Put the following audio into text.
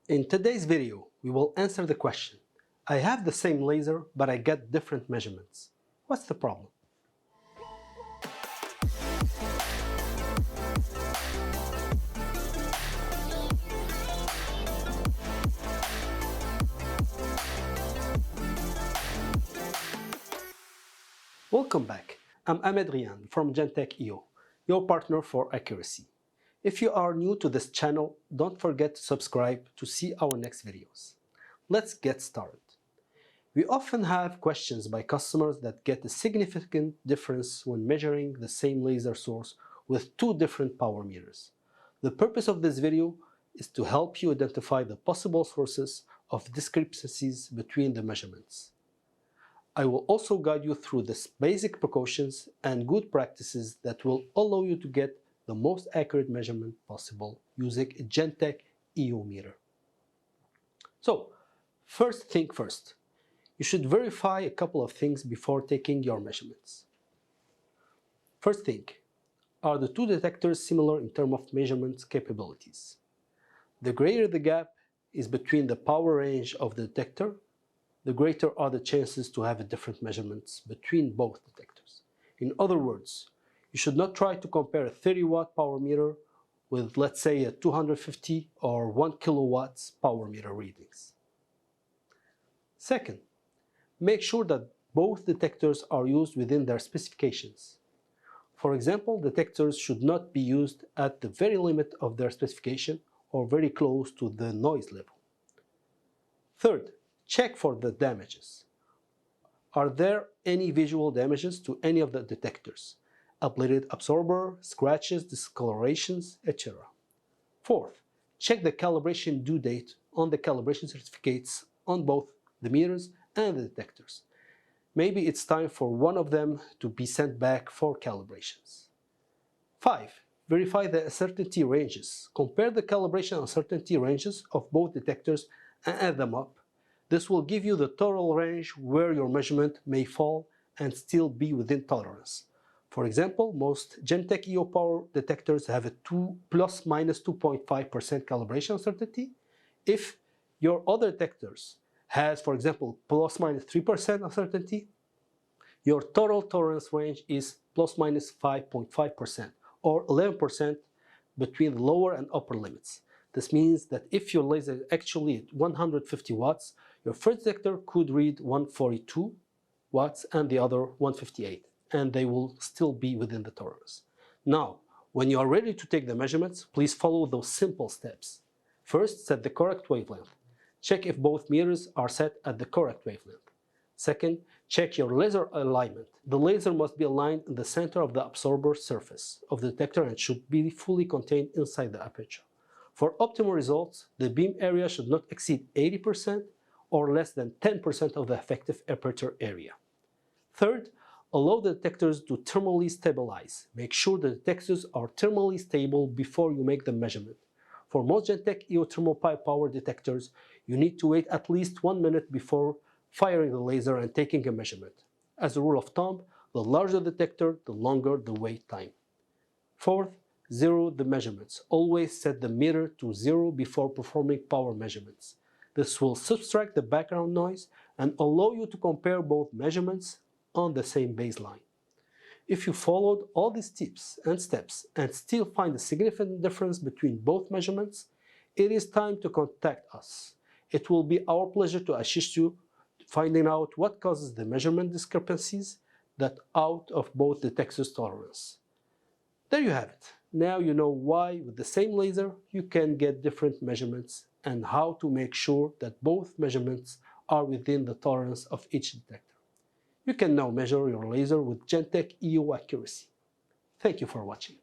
In today's video, we will answer the question, I have the same laser but I get different measurements. What's the problem? Welcome back. I'm Ahmed Rihane from Gentec-EO, your partner for accuracy. If you are new to this channel, don't forget to subscribe to see our next videos. Let's get started. We often have questions by customers that get a significant difference when measuring the same laser source with two different power meters. The purpose of this video is to help you identify the possible sources of discrepancies between the measurements. I will also guide you through the basic precautions and good practices that will allow you to get the most accurate measurement possible using a Gentec-EO meter. So, first thing first, you should verify a couple of things before taking your measurements. First thing, are the two detectors similar in terms of measurement capabilities? The greater the gap is between the power range of the detector, the greater are the chances to have different measurements between both detectors. In other words, you should not try to compare a 30-watt power meter with, let's say, a 250 or 1 kilowatts power meter readings. Second, make sure that both detectors are used within their specifications. For example, detectors should not be used at the very limit of their specification or very close to the noise level. Third, check for the damages. Are there any visual damages to any of the detectors? Ablated absorber, scratches, discolorations, etc. Fourth, check the calibration due date on the calibration certificates on both the meters and the detectors. Maybe it's time for one of them to be sent back for calibrations. 5. Verify the uncertainty ranges. Compare the calibration uncertainty ranges of both detectors and add them up. This will give you the total range where your measurement may fall and still be within tolerance. For example, most Gentec-EO power detectors have a plus minus 2.5% calibration uncertainty. If your other detectors has, for example, plus minus 3% uncertainty, your total tolerance range is plus minus 5.5% or 11% between the lower and upper limits. This means that if your laser is actually at 150 watts, your first detector could read 142 watts and the other 158, and they will still be within the tolerance. Now, when you are ready to take the measurements, please follow those simple steps. First, set the correct wavelength. Check if both meters are set at the correct wavelength. Second, check your laser alignment. The laser must be aligned in the center of the absorber surface of the detector and should be fully contained inside the aperture. For optimal results, the beam area should not exceed 80% or less than 10% of the effective aperture area. Third, allow the detectors to thermally stabilize. Make sure the detectors are thermally stable before you make the measurement. For most Gentec-EO thermal power detectors, you need to wait at least 1 minute before firing the laser and taking a measurement. As a rule of thumb, the larger the detector, the longer the wait time. Fourth, zero the measurements. Always set the meter to 0 before performing power measurements. This will subtract the background noise and allow you to compare both measurements on the same baseline. If you followed all these tips and steps and still find a significant difference between both measurements, it is time to contact us. It will be our pleasure to assist you finding out what causes the measurement discrepancies that out of both detectors' tolerance. There you have it. Now you know why with the same laser you can get different measurements and how to make sure that both measurements are within the tolerance of each detector. You can now measure your laser with Gentec-EO accuracy. Thank you for watching.